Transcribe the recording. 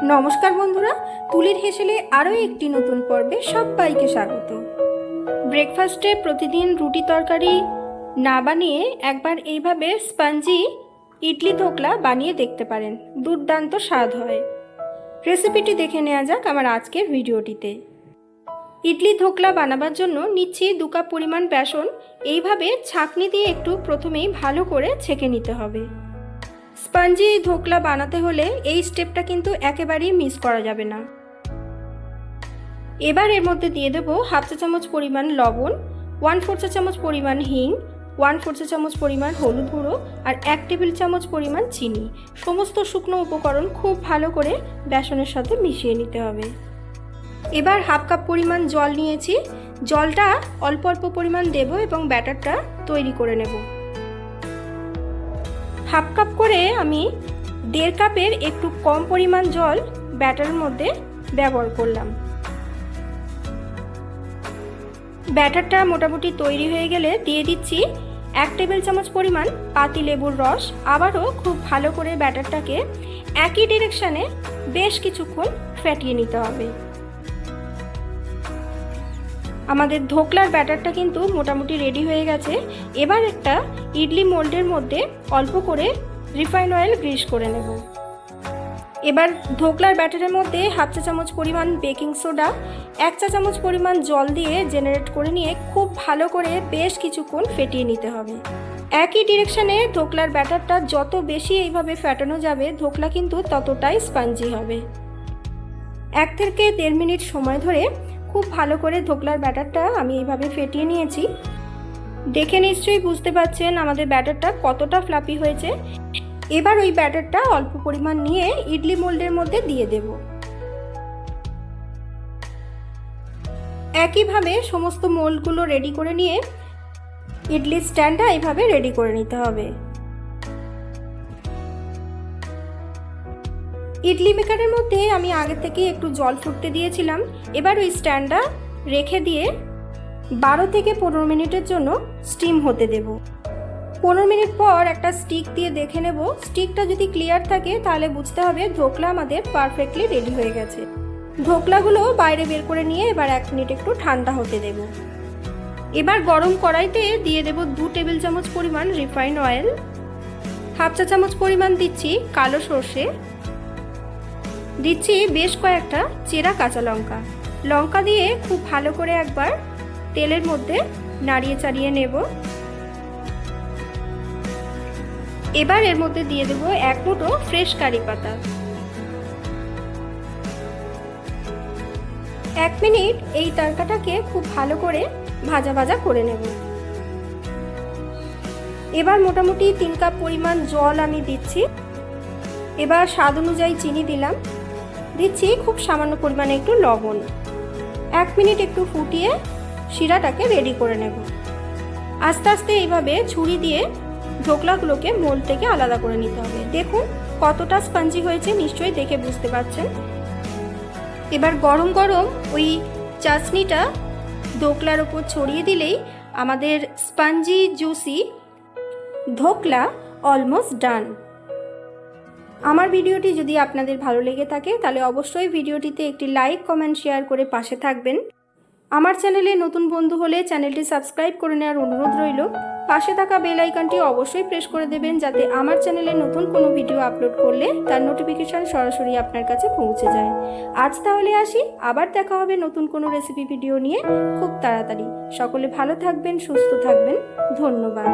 নমস্কার বন্ধুরা, তুলির হেসেলে আরও একটি নতুন পর্বে সবাইকে স্বাগত। ব্রেকফাস্টে প্রতিদিন রুটি তরকারি না বানিয়ে একবার এইভাবে স্পঞ্জি ইডলি ধোকলা বানিয়ে দেখতে পারেন, দুর্দান্ত স্বাদ হয়। রেসিপিটি দেখে নেওয়া যাক আমার আজকের ভিডিওটিতে। ইডলি ধোকলা বানাবার জন্য নিচ্ছি 2 কাপ পরিমাণ বেসন। এইভাবে ছাঁকনি দিয়ে একটু প্রথমেই ভালো করে ছেঁকে নিতে হবে। স্পঞ্জি ধোকলা বানাতে হলে এই স্টেপটা কিন্তু একেবারেই মিস করা যাবে না। এবার এর মধ্যে দিয়ে দেব হাফ চা চামচ পরিমাণ লবণ, 1/4 চা চামচ পরিমাণ হিং, 1/4 চা চামচ পরিমাণ হলুদ গুঁড়ো আর 1 টেবিল চামচ পরিমাণ চিনি। সমস্ত শুকনো উপকরণ খুব ভালো করে বেসনের সাথে মিশিয়ে নিতে হবে। এবার হাফ কাপ পরিমাণ জল নিয়েছি, জলটা অল্প অল্প পরিমাণ দেব এবং ব্যাটারটা তৈরি করে নেব। হাফ কাপ করে আমি 1.5 কাপের একটু কম পরিমাণ জল ব্যাটারের মধ্যে ব্যবহার করলাম। ব্যাটারটা মোটামুটি তৈরি হয়ে গেলে দিয়ে দিচ্ছি 1 টেবিল চামচ পরিমাণ পাতি লেবুর রস। আবারও খুব ভালো করে ব্যাটারটাকে একই ডিরেকশানে বেশ কিছুক্ষণ ফেটিয়ে নিতে হবে। আমাদের ধোকলার ব্যাটারটা কিন্তু মোটামুটি রেডি হয়ে গেছে। এবার একটা ইডলি মোল্ডের মধ্যে অল্প করে রিফাইন অয়েল গ্রিস করে নেব। এবার ধোকলার ব্যাটারের মধ্যে হাফ চা চামচ পরিমাণ বেকিং সোডা, 1 চা চামচ পরিমাণ জল দিয়ে জেনারেট করে নিয়ে খুব ভালো করে বেশ কিছুক্ষণ ফেটিয়ে নিতে হবে। একই ডিরেকশানে ধোকলার ব্যাটারটা যত বেশি এইভাবে ফেটানো যাবে ধোকলা কিন্তু ততটাই স্পঞ্জি হবে। 1 থেকে 1.5 মিনিট সময় ধরে খুব ভালো করে ধোকলার ব্যাটারটা আমি এইভাবে ফেটিয়ে নিয়েছি। দেখে নিশ্চয়ই বুঝতে পারছেন আমাদের ব্যাটারটা কতটা ফ্লাফি হয়েছে। এবার ওই ব্যাটারটা অল্প পরিমাণ নিয়ে ইডলি মোল্ডের মধ্যে দিয়ে দেব। একইভাবে সমস্ত মোল্ডগুলো রেডি করে নিয়ে ইডলি স্ট্যান্ডটা এইভাবে রেডি করে নিতে হবে। ইডলি মেকারের মধ্যে আমি আগে থেকে একটু জল ফুটতে দিয়েছিলাম। এবার ওই স্ট্যান্ডটা রেখে দিয়ে 12 থেকে 15 মিনিটের জন্য স্টিম হতে দেব। 15 মিনিট পর একটা স্টিক দিয়ে দেখে নেব। স্টিকটা যদি ক্লিয়ার থাকে তাহলে বুঝতে হবে ধোকলা আমাদের পারফেক্টলি রেডি হয়ে গেছে। ধোকলাগুলো বাইরে বের করে নিয়ে এবার 1 মিনিট একটু ঠান্ডা হতে দেব। এবার গরম কড়াইতে দিয়ে দেব 2 টেবিল চামচ পরিমাণ রিফাইন অয়েল, হাফ চা চামচ পরিমাণ দিচ্ছি কালো সর্ষে, দিচ্ছি বেশ কয়েকটা চেরা কাঁচা লঙ্কা। লঙ্কা দিয়ে খুব ভালো করে একবার তেলের মধ্যে নাড়িয়ে চাড়িয়ে নেব। এবার এর মধ্যে দিয়ে দেব 1 মুঠো ফ্রেশ কারি পাতা। 1 মিনিট এই তরকাটাকে খুব ভালো করে ভাজা ভাজা করে নেব। এবার মোটামুটি 3 কাপ পরিমাণ জল আমি দিচ্ছি। এবার স্বাদ অনুযায়ী চিনি দিলাম, দিচ্ছি খুব সামান্য পরিমাণে একটু লবণ। 1 মিনিট একটু ফুটিয়ে শিরাটাকে রেডি করে নেব। আস্তে আস্তে এইভাবে ছুরি দিয়ে ধোকলাগুলোকে মোল্ড থেকে আলাদা করে নিতে হবে। দেখুন কতটা স্পঞ্জি হয়েছে, নিশ্চয়ই দেখে বুঝতে পারছেন। এবার গরম গরম ওই চাটনিটা ধোকলার ওপর ছড়িয়ে দিলেই আমাদের spongy juicy dhokla almost done. আমার ভিডিওটি যদি আপনাদের ভালো লেগে থাকে তাহলে অবশ্যই ভিডিওটিতে একটি লাইক, কমেন্ট, শেয়ার করে পাশে থাকবেন। আমার চ্যানেলে নতুন বন্ধু হলে চ্যানেলটি সাবস্ক্রাইব করে নেওয়ার অনুরোধ রইল। পাশে থাকা বেল আইকনটি অবশ্যই প্রেস করে দেবেন যাতে আমার চ্যানেলে নতুন কোনো ভিডিও আপলোড করলে তার নোটিফিকেশান সরাসরি আপনার কাছে পৌঁছে যায়। আজ তাহলে আসি, আবার দেখা হবে নতুন কোনো রেসিপি ভিডিও নিয়ে খুব তাড়াতাড়ি। সকলে ভালো থাকবেন, সুস্থ থাকবেন। ধন্যবাদ।